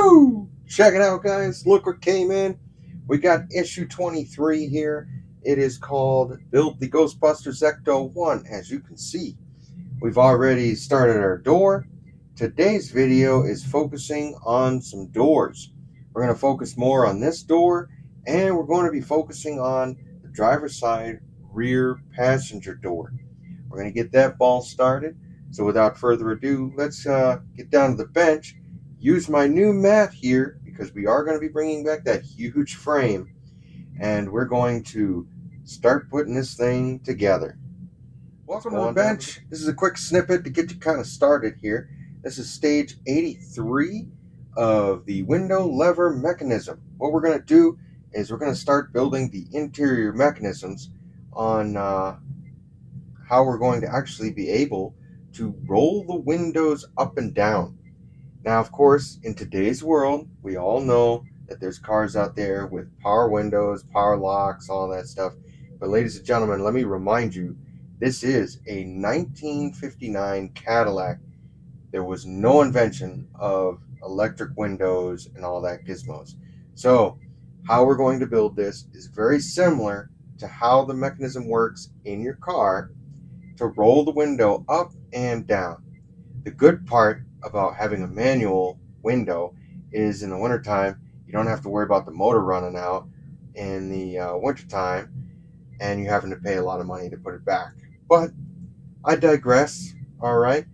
Woo! Check it out, guys. Look what came in. We got issue 23 here. It is called Build the Ghostbusters Ecto 1. As you can see, we've already started our door. Today's video is focusing on some doors. We're going to focus more on this door, and we're going to be focusing on the driver's side rear passenger door. We're going to get that ball started. So without further ado, let's get down to the bench, use my new mat here, because we are going to be bringing back that huge frame, and we're going to start putting this thing together. Welcome to the bench. This is a quick snippet to get you kind of started here. This is stage 83 of the window lever mechanism. What we're going to do is we're going to start building the interior mechanisms on how we're going to actually be able to roll the windows up and down. Now, of course, in today's world, we all know that there's cars out there with power windows, power locks, all that stuff. But ladies and gentlemen, let me remind you, this is a 1959 Cadillac. There was no invention of electric windows and all that gizmos. So how we're going to build this is very similar to how the mechanism works in your car to roll the window up and down. The good part about having a manual window is in the wintertime, you don't have to worry about the motor running out in the wintertime and you having to pay a lot of money to put it back. But I digress. All right.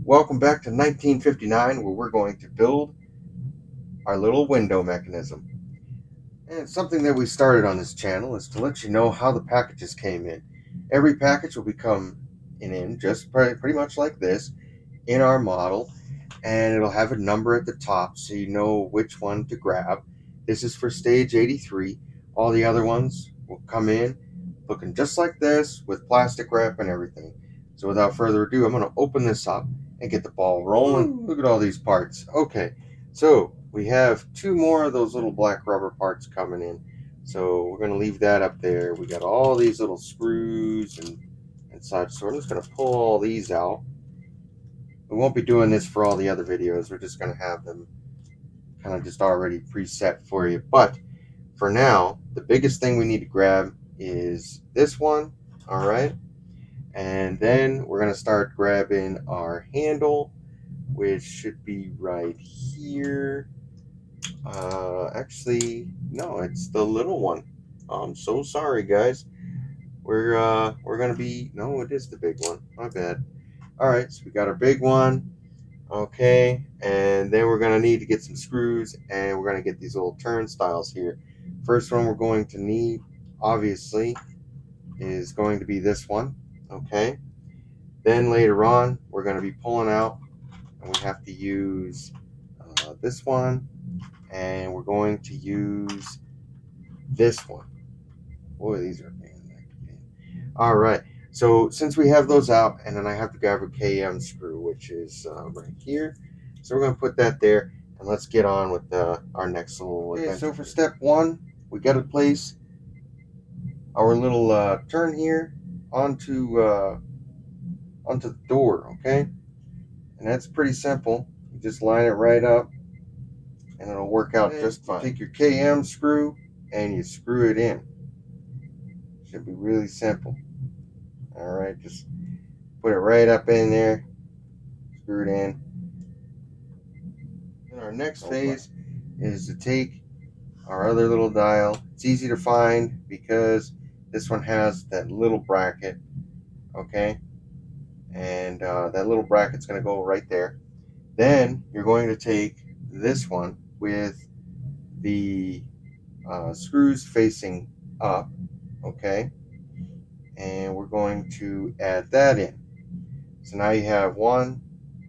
Welcome back to 1959, where we're going to build our little window mechanism. And something that we started on this channel is to let you know how the packages came in. Every package will become in just pretty much like this in our model, and it'll have a number at the top so you know which one to grab. This is for stage 83. All the other ones will come in looking just like this with plastic wrap and everything. So without further ado, I'm going to open this up and get the ball rolling. Look at all these parts. Okay, so we have two more of those little black rubber parts coming in. So we're going to leave that up there. We got all these little screws and such. So we're just going to pull all these out. We won't be doing this for all the other videos. We're just going to have them kind of just already preset for you. But for now, the biggest thing we need to grab is this one. All right. And then we're going to start grabbing our handle, which should be right here. Actually, no, it's the little one. I'm so sorry, guys. We're going to be, no, it is the big one. My bad. All right, so we got our big one. Okay, and then we're going to need to get some screws, and we're going to get these little turnstiles here. First one we're going to need, obviously, is going to be this one. Okay, then later on we're going to be pulling out, and we have to use this one, and we're going to use this one. Boy, these are all right. So since we have those out, and then I have to grab a KM screw, which is right here. So we're going to put that there, and let's get on with our next little adventure. Okay, so for step one, we got to place our little turn here onto the door, okay? And that's pretty simple. You just line it right up, and it'll work out just fine. You take your KM screw, and you screw it in. Should be really simple. All right, just put it right up in there, screw it in. And our next phase is to take our other little dial. It's easy to find because this one has that little bracket, okay? And that little bracket's going to go right there. Then you're going to take this one with the screws facing up, okay? And we're going to add that in. So now you have 1,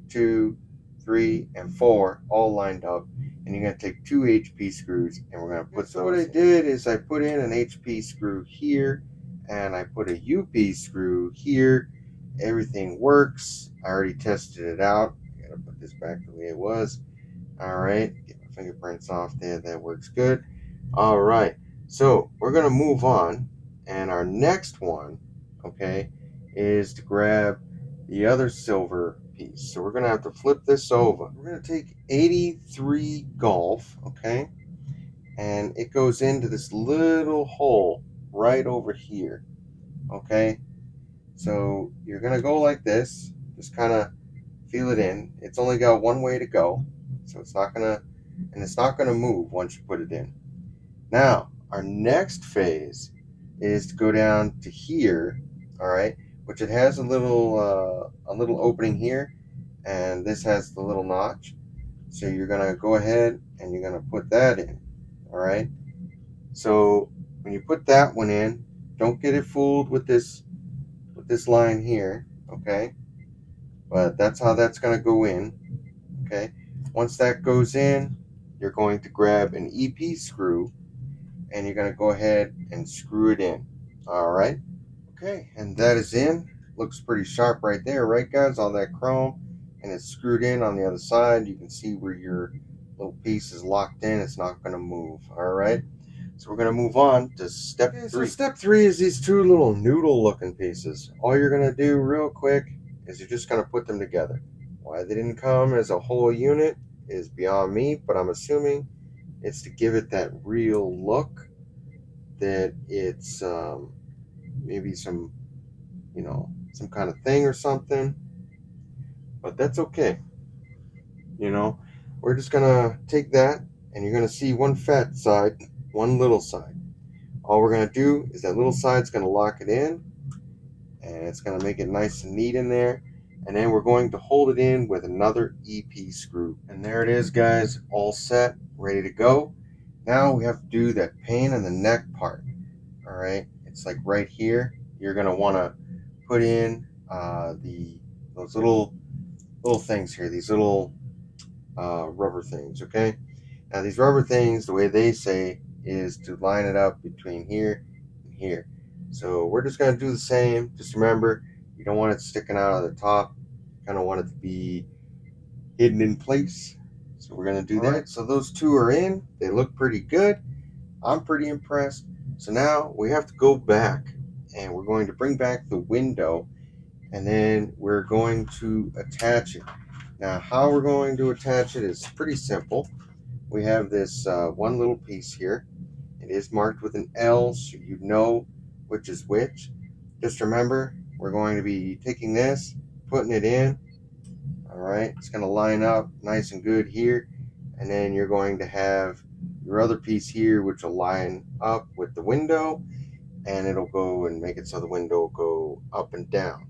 2, 3, and 4 all lined up, and you're going to take 2 HP screws, and we're going to put those. So what I did is I put in an HP screw here, and I put a UP screw here. Everything works. I already tested it out. I got to put this back the way it was. All right, get my fingerprints off there. That works good. All right, so we're going to move on. And our next one, okay, is to grab the other silver piece. So we're going to have to flip this over. We're going to take 83 Golf, okay, and it goes into this little hole right over here, okay. So you're going to go like this, just kind of feel it in. It's only got one way to go, so it's not going to, and it's not going to move once you put it in. Now, our next phase is to go down to here, all right, which it has a little opening here, and this has the little notch. So you're gonna go ahead and you're gonna put that in, all right. So when you put that one in, don't get it fooled with this line here, okay. But that's how that's gonna go in, okay. Once that goes in, you're going to grab an EP screw and you're going to go ahead and screw it in. All right. Okay, and that is in. Looks pretty sharp right there, right, guys? All that chrome, and it's screwed in on the other side. You can see where your little piece is locked in. It's not going to move. All right. So we're going to move on to step three. So step three is these two little noodle-looking pieces. All you're going to do real quick is you're just going to put them together. Why they didn't come as a whole unit is beyond me, but I'm assuming it's to give it that real look that it's maybe some, some kind of thing or something. But that's okay. We're just gonna take that, and you're gonna see one fat side, one little side. All we're gonna do is that little side's gonna lock it in, and it's gonna make it nice and neat in there. And then we're going to hold it in with another EP screw. And there it is, guys, all set, ready to go. Now we have to do that pain in the neck part. All right, it's like right here. You're gonna want to put in those little things here, these little rubber things. Okay, now these rubber things, the way they say is to line it up between here and here. So we're just gonna do the same. Just remember, you don't want it sticking out of the top. You kind of want it to be hidden in place. So we're gonna do that. Right, so those two are in. They look pretty good. I'm pretty impressed. So now we have to go back and we're going to bring back the window, and then we're going to attach it. Now, how we're going to attach it is pretty simple. We have this one little piece here. It is marked with an L, so you know which is which. Just remember, we're going to be taking this, putting it in. All right, it's going to line up nice and good here, and then you're going to have your other piece here, which will line up with the window, and it'll go and make it so the window will go up and down.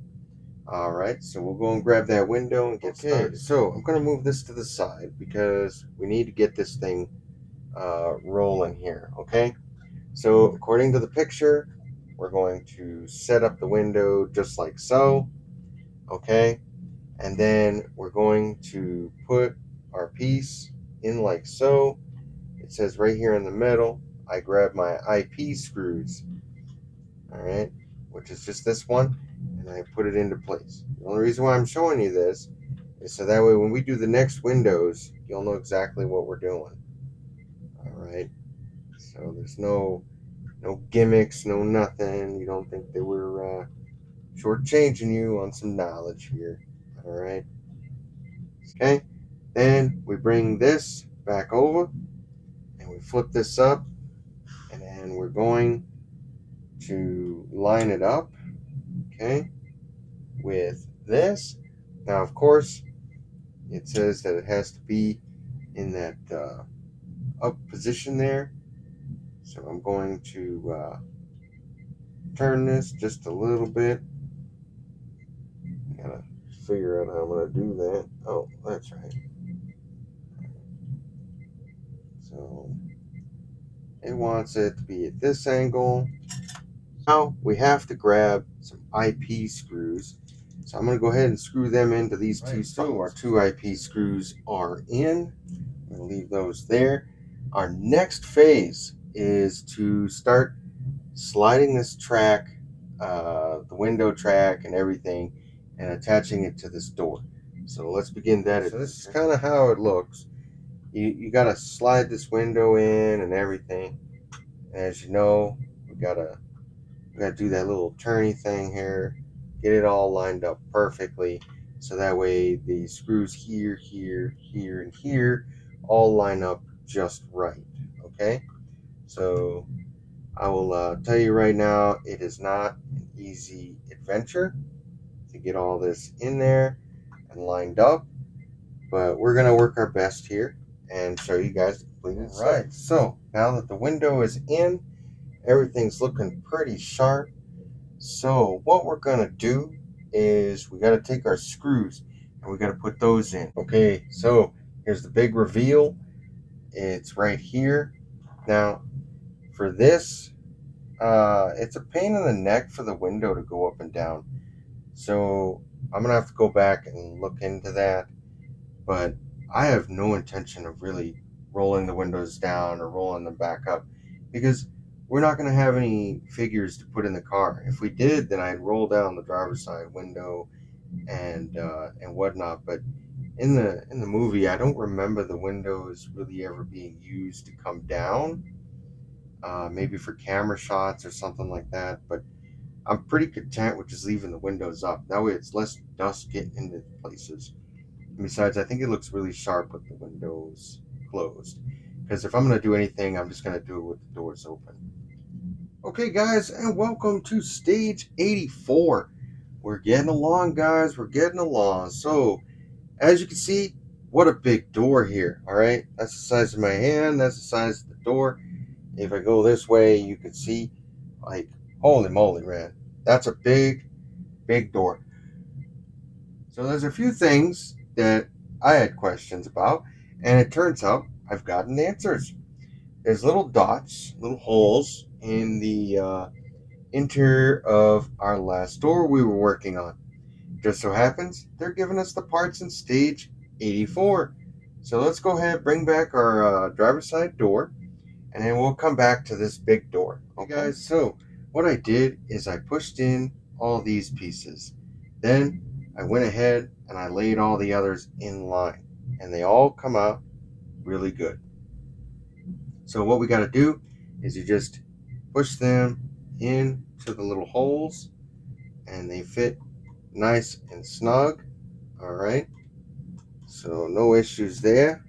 All right, so we'll go and grab that window and get started. So I'm going to move this to the side because we need to get this thing rolling here. Okay, so according to the picture, we're going to set up the window just like so. Okay, and then we're going to put our piece in like so. It says right here in the middle, I grab my IP screws, all right, which is just this one, and I put it into place. The only reason why I'm showing you this is so that way when we do the next windows, you'll know exactly what we're doing. All right, so there's no gimmicks, no nothing. You don't think that we're shortchanging you on some knowledge here. All right. Okay. Then we bring this back over and we flip this up, and then we're going to line it up, okay, with this. Now, of course, it says that it has to be in that up position there. So I'm going to turn this just a little bit. Gotta figure out how I'm gonna do that. Oh, that's right. So it wants it to be at this angle. Now we have to grab some IP screws. So I'm going to go ahead and screw them into these two spots. So our two IP screws are in. I'm going to leave those there. Our next phase is to start sliding this track, the window track and everything, and attaching it to this door. So let's begin that. So this is kind of how it looks. You got to slide this window in and everything. As you know, we got to do that little turny thing here, get it all lined up perfectly. so that way the screws here, here, here, and here all line up just right. Okay, so I will tell you right now, it is not an easy adventure to get all this in there and lined up, but we're gonna work our best here and show you guys the completed site. Right, so now that the window is in, everything's looking pretty sharp. So what we're gonna do is we gotta take our screws and we gotta put those in. Okay, so here's the big reveal. It's right here. Now for this, it's a pain in the neck for the window to go up and down. So I'm gonna have to go back and look into that. But I have no intention of really rolling the windows down or rolling them back up because we're not going to have any figures to put in the car. If we did, then I'd roll down the driver's side window and whatnot. But in the movie, I don't remember the windows really ever being used to come down. Maybe for camera shots or something like that. But I'm pretty content with just leaving the windows up. That way, it's less dust getting into places. Besides, I think it looks really sharp with the windows closed. Because if I'm going to do anything, I'm just going to do it with the doors open. Okay, guys, and welcome to stage 84. We're getting along, guys. We're getting along. So, as you can see, what a big door here. All right, that's the size of my hand. That's the size of the door. If I go this way, you can see, like, holy moly, man. That's a big, big door. So there's a few things that I had questions about, and it turns out I've gotten answers. There's little dots, little holes in the interior of our last door we were working on. Just so happens they're giving us the parts in stage 84. So let's go ahead and bring back our driver's side door, and then we'll come back to this big door. Okay, guys, so what I did is I pushed in all these pieces. Then I went ahead and I laid all the others in line, and they all come out really good. So what we got to do is you just push them into the little holes, and they fit nice and snug. All right, so no issues there.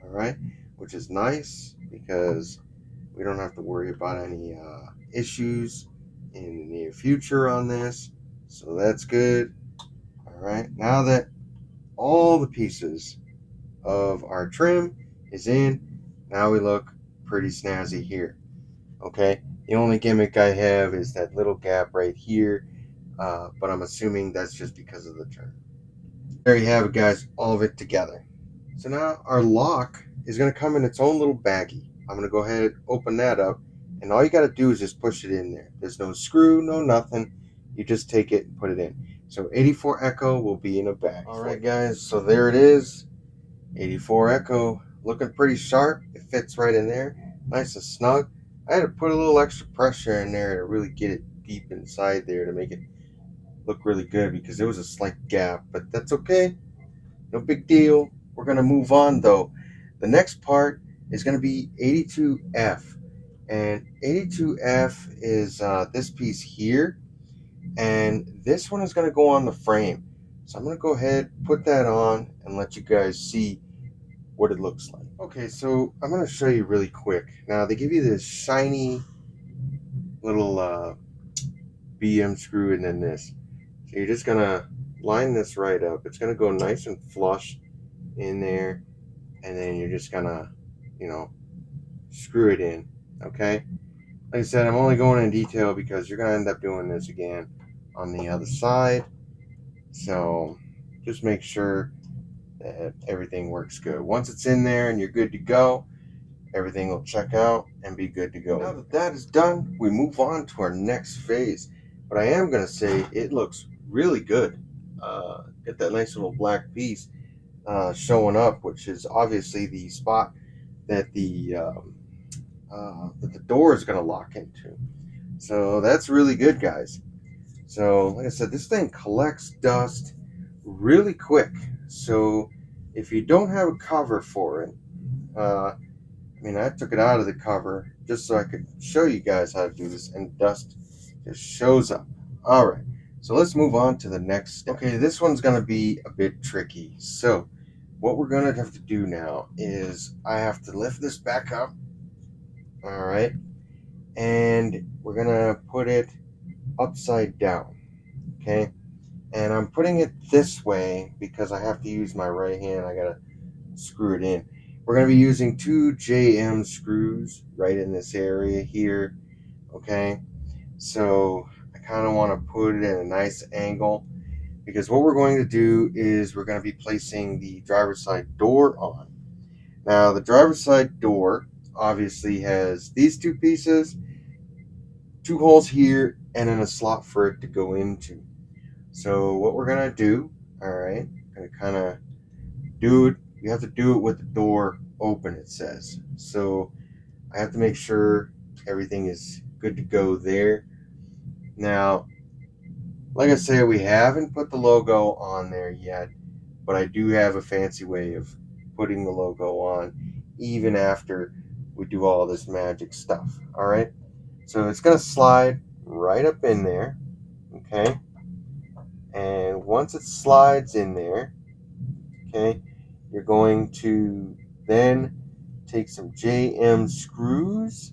All right, which is nice because we don't have to worry about any issues in the near future on this. So that's good. All right, now that all the pieces of our trim is in, now we look pretty snazzy here. Okay, the only gimmick I have is that little gap right here, but I'm assuming that's just because of the trim. There you have it, guys, all of it together. So now our lock is going to come in its own little baggie. I'm going to go ahead and open that up, and all you got to do is just push it in there. There's no screw, no nothing. You just take it and put it in. So 84 Echo will be in a bag. All right, guys, so there it is. 84 Echo, looking pretty sharp. It fits right in there, nice and snug. I had to put a little extra pressure in there to really get it deep inside there to make it look really good because there was a slight gap, but that's okay. No big deal. We're going to move on though. The next part is going to be 82F. And 82F is this piece here. And this one is going to go on the frame. So I'm going to go ahead, put that on, and let you guys see what it looks like. Okay, so I'm going to show you really quick. Now, they give you this shiny little BM screw and then this. So you're just going to line this right up. It's going to go nice and flush in there, and then you're just gonna screw it in. Okay, like I said, I'm only going in detail because you're gonna end up doing this again on the other side, so just make sure that everything works good. Once it's in there and you're good to go, everything will check out and be good to go. Now that that is done, we move on to our next phase. But I am gonna say it looks really good. Get that nice little black piece showing up, which is obviously the spot that the door is going to lock into. So that's really good, guys. So like I said, this thing collects dust really quick. So if you don't have a cover for it, I took it out of the cover just so I could show you guys how to do this, and dust just shows up. All right. So let's move on to the next step. Okay, this one's going to be a bit tricky. So what we're going to have to do now is I have to lift this back up. All right. And we're going to put it upside down. Okay. And I'm putting it this way because I have to use my right hand. I got to screw it in. We're going to be using 2 JM screws right in this area here. Okay. So I kind of want to put it at a nice angle, because what we're going to do is we're going to be placing the driver's side door on. Now the driver's side door obviously has these two pieces, 2 holes here, and then a slot for it to go into. So what we're going to do, all right, going to kind of do it. You have to do it with the door open, it says. So I have to make sure everything is good to go there. Now, like I said, we haven't put the logo on there yet, but I do have a fancy way of putting the logo on even after we do all this magic stuff. All right, so it's going to slide right up in there. Okay, and once it slides in there, okay, you're going to then take some JM screws,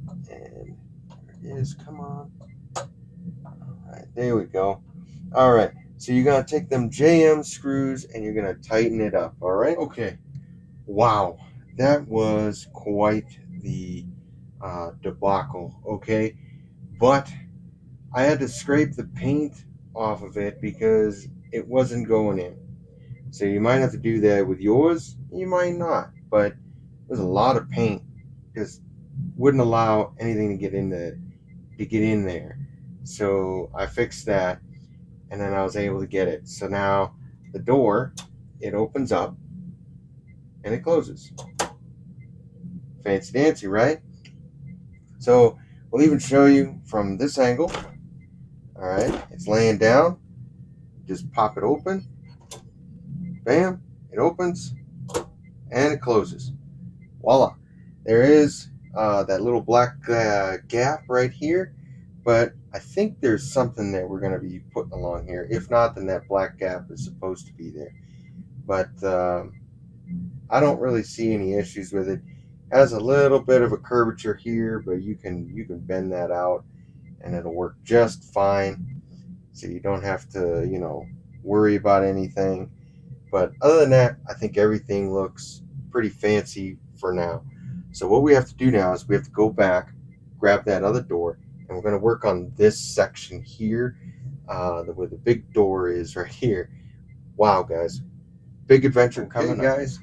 and there it is. Come on. All right, there we go. All right, so you're going to take them JM screws and you're going to tighten it up. All right, okay. Wow, that was quite the debacle, okay? But I had to scrape the paint off of it because it wasn't going in. So you might have to do that with yours, you might not. But there's a lot of paint, just wouldn't allow anything to get in there. So I fixed that, and then I was able to get it. So now the door, it opens up and it closes. Fancy dancy, right? So we'll even show you from this angle. All right, it's laying down. Just pop it open. Bam, it opens and it closes. Voila. There is that little black gap right here, but I think there's something that we're going to be putting along here. If not, then that black gap is supposed to be there. But I don't really see any issues with it. Has a little bit of a curvature here, but you can bend that out and it'll work just fine. So you don't have to, worry about anything. But other than that, I think everything looks pretty fancy for now. So what we have to do now is we have to go back, grab that other door, and we're going to work on this section here, where the big door is right here. Wow, guys, big adventure coming, guys.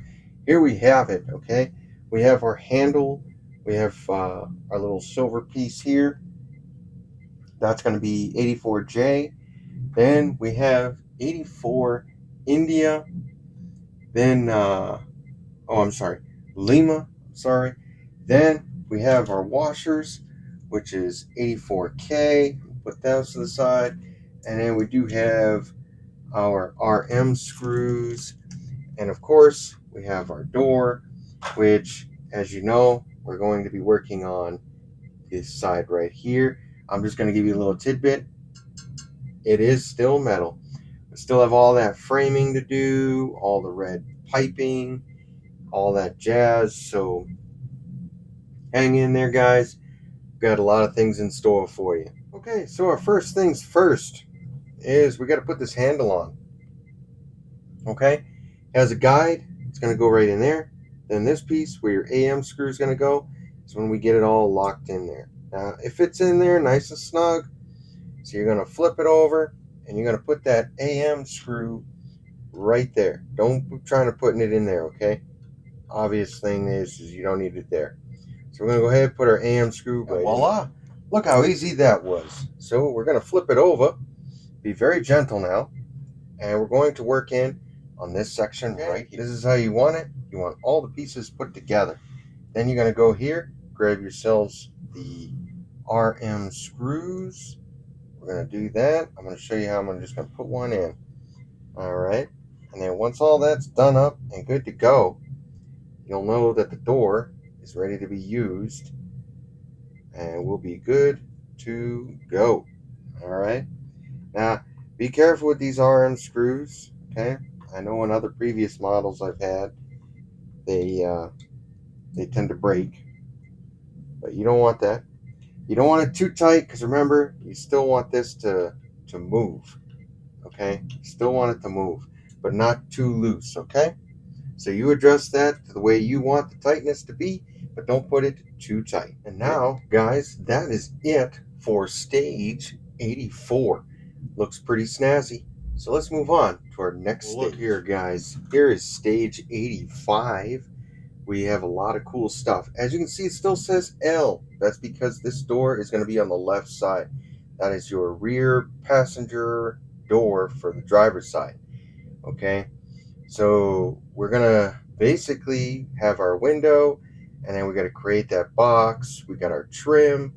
Here we have it. Okay, we have our handle. We have our little silver piece here. That's going to be 84J. Then we have 84 India. Then, I'm sorry, Lima. Sorry. Then we have our washers, which is 84K. Put those to the side. And then we do have our RM screws. And of course, we have our door, which, as you know, we're going to be working on this side right here. I'm just going to give you a little tidbit. It is still metal. We still have all that framing to do, all the red piping, all that jazz. So hang in there, guys. We've got a lot of things in store for you. Okay, so our first things first is we got to put this handle on. Okay, it has a guide. It's going to go right in there. Then this piece where your AM screw is going to go is when we get it all locked in there. Now, it fits in there nice and snug. So you're going to flip it over and you're going to put that AM screw right there. Don't be trying to putting it in there, okay? Obvious thing is you don't need it there. So we're going to go ahead and put our AM screw right voila. In. Look how easy that was. So we're going to flip it over. Be very gentle now. And we're going to work in on this section right here. This is how you want it. You want all the pieces put together. Then you're going to go here, grab yourselves the RM screws. We're going to do that. I'm going to show you how I'm just going to put one in. All right. And then once all that's done up and good to go, you'll know that the door is ready to be used and we'll be good to go. All right. Now, be careful with these RM screws, okay? I know in other previous models I've had, they they tend to break, but you don't want that. You don't want it too tight because remember, you still want this to move, okay? You still want it to move, but not too loose, okay? So you adjust that to the way you want the tightness to be, but don't put it too tight. And now, guys, that is it for stage 84. Looks pretty snazzy. So let's move on to our next stage. Look here, guys. Here is stage 85. We have a lot of cool stuff. As you can see, it still says L. That's because this door is going to be on the left side. That is your rear passenger door for the driver's side. Okay? So we're gonna basically have our window, and then we got to create that box. We got our trim.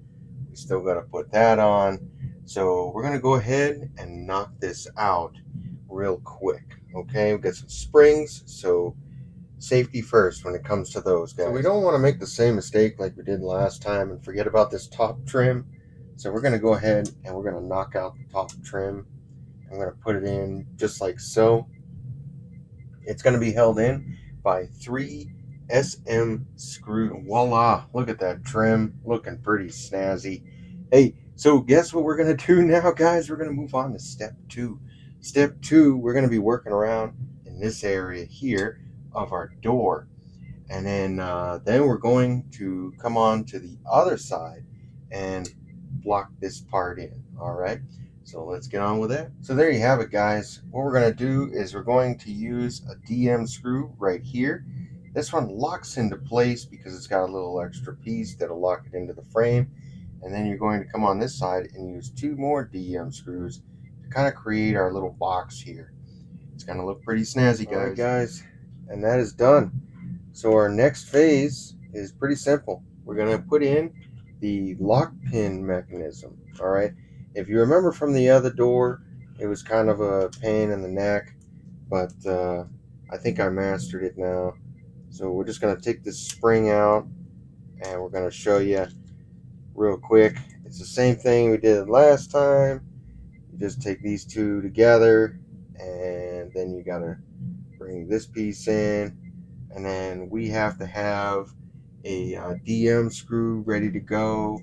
We still got to put that on. So we're gonna go ahead and knock this out real quick. Okay, we got some springs. So safety first when it comes to those guys. So we don't want to make the same mistake like we did last time and forget about this top trim. So we're gonna go ahead and we're gonna knock out the top trim. I'm gonna put it in just like so. It's going to be held in by 3 SM screws. Voila, look at that trim, looking pretty snazzy. Hey, so guess what we're going to do now, guys? We're going to move on to step 2. Step 2, we're going to be working around in this area here of our door. And then we're going to come on to the other side and block this part in. All right. So let's get on with it. So there you have it, guys. What we're going to do is we're going to use a DM screw right here. This one locks into place because it's got a little extra piece that'll lock it into the frame. And then you're going to come on this side and use 2 more DM screws to kind of create our little box here. It's going to look pretty snazzy, guys. All right, guys. And that is done. So our next phase is pretty simple. We're going to put in the lock pin mechanism. All right. If you remember from the other door, it was kind of a pain in the neck, but I think I mastered it now. So we're just going to take this spring out and we're going to show you real quick. It's the same thing we did last time. You just take these two together and then you got to bring this piece in. And then we have to have a DM screw ready to go,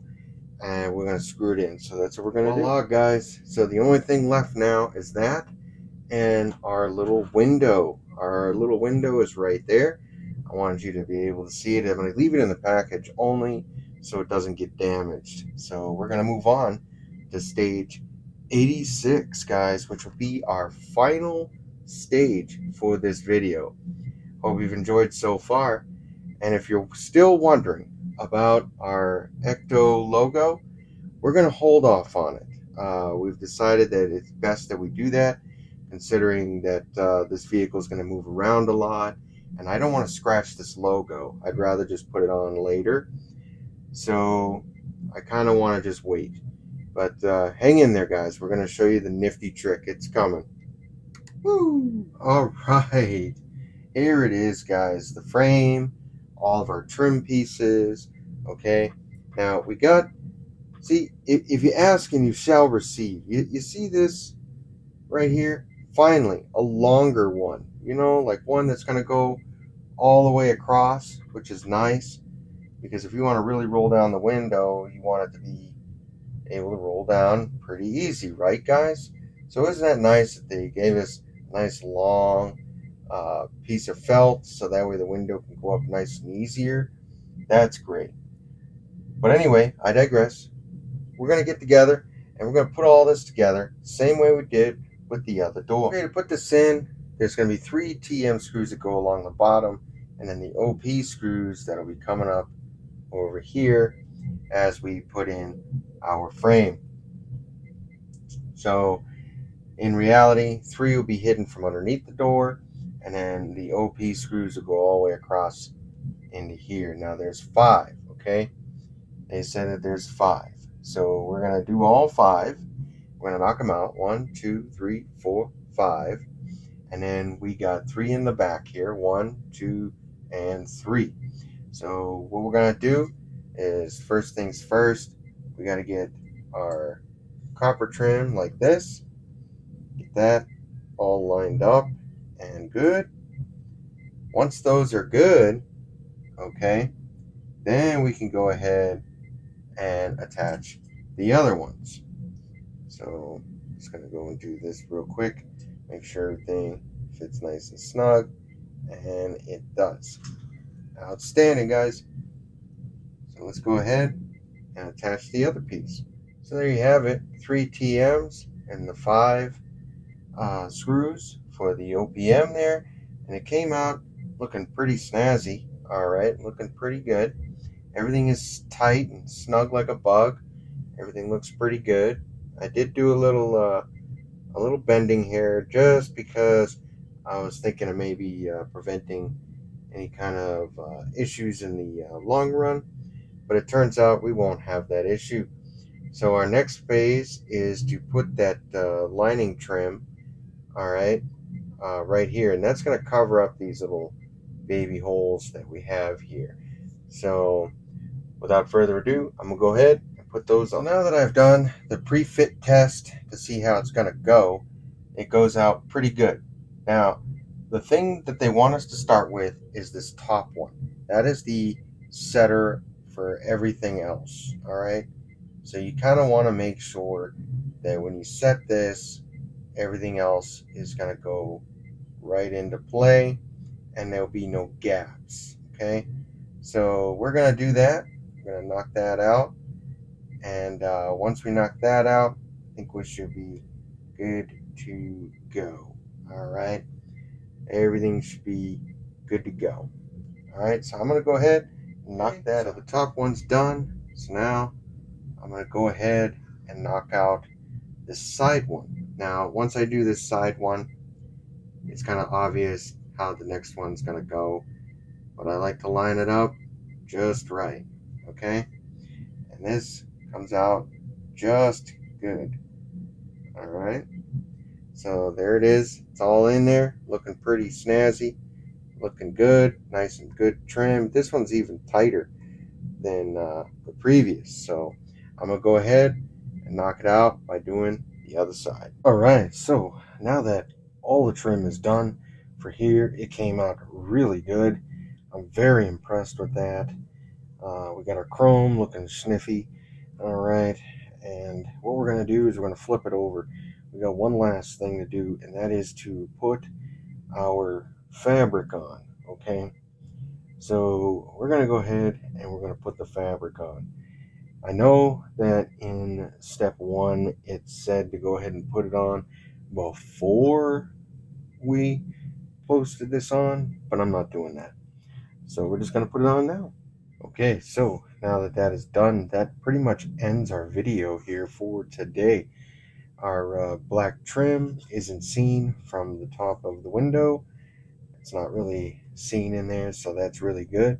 and we're going to screw it in. So that's what we're going to do. Voila, guys. So the only thing left now is that and our little window. Our little window is right there. I wanted you to be able to see it. I'm going to leave it in the package only so it doesn't get damaged. So we're going to move on to stage 86, guys, which will be our final stage for this video. Hope you've enjoyed so far. And if you're still wondering about our ecto logo, we're going to hold off on it. We've decided that it's best that we do that, considering that this vehicle is going to move around a lot. And I don't want to scratch this logo. I'd rather just put it on later. So I kind of want to just wait. But hang in there, guys. We're going to show you the nifty trick. It's coming. Woo! All right. Here it is, guys, the frame, all of our trim pieces. Okay, now we got, see, if you ask and you shall receive. You see this right here? Finally, a longer one, you know, like one that's going to go all the way across, which is nice, because if you want to really roll down the window, you want it to be able to roll down pretty easy, right, guys? So isn't that nice that they gave us a nice long piece of felt so that way the window can go up nice and easier? That's great. But anyway, I digress. We're going to get together and we're going to put all this together the same way we did with the other door. Okay, to put this in, there's going to be 3 TM screws that go along the bottom and then the OP screws that'll be coming up over here as we put in our frame. So in reality, 3 will be hidden from underneath the door, and then the OP screws will go all the way across into here. Now there's 5, okay? They said that there's 5. So we're going to do all 5. We're going to knock them out. 1, 2, 3, 4, 5. And then we got 3 in the back here. 1, 2, and 3. So what we're going to do is, first things first, we got to get our copper trim like this. Get that all lined up and good. Once those are good, okay, then we can go ahead and attach the other ones. So I'm just going to go and do this real quick. Make sure everything fits nice and snug. And it does. Outstanding, guys. So let's go ahead and attach the other piece. So there you have it. 3 TMs and the 5 screws for the OPM there. And it came out looking pretty snazzy. Alright, looking pretty good. Everything is tight and snug like a bug. Everything looks pretty good. I did do a little bending here just because I was thinking of maybe preventing any kind of issues in the long run, but it turns out we won't have that issue. So our next phase is to put that lining trim, all right, right here, and that's going to cover up these little baby holes that we have here. So without further ado, I'm gonna go ahead and put those on. So now that I've done the pre-fit test to see how it's gonna go, it goes out pretty good. Now, the thing that they want us to start with is this top one. That is the setter for everything else, all right? So you kind of want to make sure that when you set this, everything else is gonna go right into play and there'll be no gaps, okay? So we're gonna do that. We're gonna knock that out, and once we knock that out, I think we should be good to go. All right, everything should be good to go. All right, so I'm gonna go ahead and knock that out. So the top one's done. So now I'm gonna go ahead and knock out this side one. Now, once I do this side one, it's kind of obvious how the next one's gonna go, but I like to line it up just right. Okay. And this comes out just good. All right, so there it is. It's all in there, looking pretty snazzy, looking good, nice and good trim. This one's even tighter than the previous, so I'm gonna go ahead and knock it out by doing the other side. All right, so now that all the trim is done for here, it came out really good. I'm very impressed with that. We got our chrome looking sniffy. All right, and what we're going to do is we're going to flip it over. We got one last thing to do, and that is to put our fabric on. Okay, so we're going to go ahead and we're going to put the fabric on. I know that in step one it said to go ahead and put it on before we posted this on, but I'm not doing that. So we're just going to put it on now. Okay, so now that that is done, that pretty much ends our video here for today. Our black trim isn't seen from the top of the window. It's not really seen in there, so that's really good.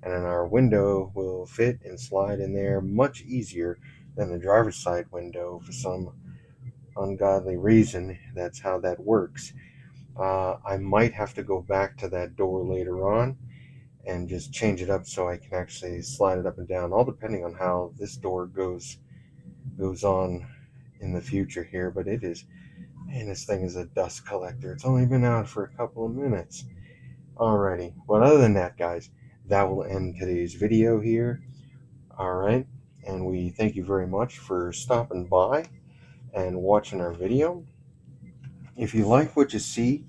And then our window will fit and slide in there much easier than the driver's side window for some ungodly reason. That's how that works. I might have to go back to that door later on and just change it up so I can actually slide it up and down, all depending on how this door goes on in the future here. But it is, man, this thing is a dust collector. It's only been out for a couple of minutes. Alrighty, but other than that, guys, that will end today's video here. Alright, and we thank you very much for stopping by and watching our video. If you like what you see,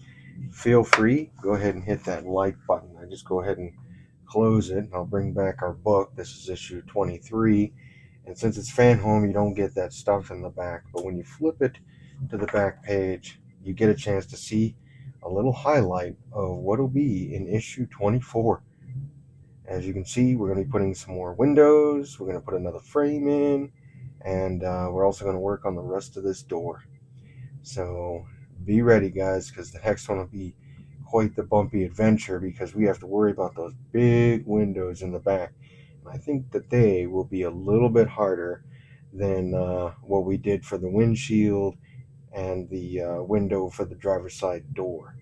feel free, go ahead and hit that like button. I just go ahead and close it, and I'll bring back our book. This is issue 23, and since it's fan home, you don't get that stuff in the back, but when you flip it to the back page, you get a chance to see a little highlight of what will be in issue 24. As you can see, we're going to be putting some more windows, we're going to put another frame in, and we're also going to work on the rest of this door. So be ready, guys, because the next one will be quite the bumpy adventure, because we have to worry about those big windows in the back. And I think that they will be a little bit harder than what we did for the windshield and the window for the driver's side door.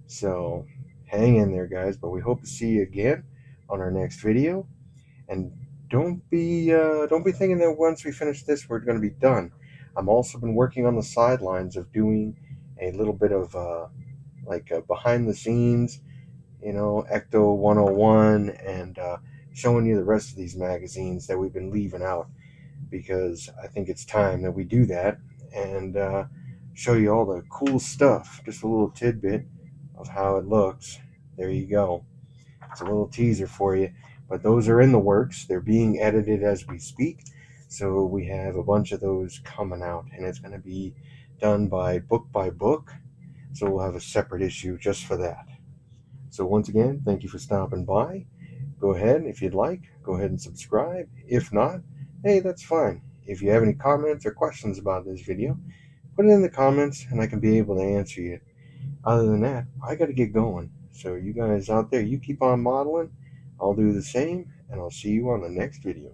So hang in there, guys, but we hope to see you again on our next video. And don't be thinking that once we finish this we're going to be done. I'm also been working on the sidelines of doing a little bit of behind the scenes, Ecto 101, and showing you the rest of these magazines that we've been leaving out, because I think it's time that we do that and show you all the cool stuff. Just a little tidbit of how it looks. There you go. It's a little teaser for you. But those are in the works. They're being edited as we speak. So we have a bunch of those coming out, and it's going to be done by book. So we'll have a separate issue just for that. So once again, thank you for stopping by. Go ahead, if you'd like, go ahead and subscribe. If not, hey, that's fine. If you have any comments or questions about this video, put it in the comments and I can be able to answer you. Other than that, I got to get going. So you guys out there, you keep on modeling. I'll do the same, and I'll see you on the next video.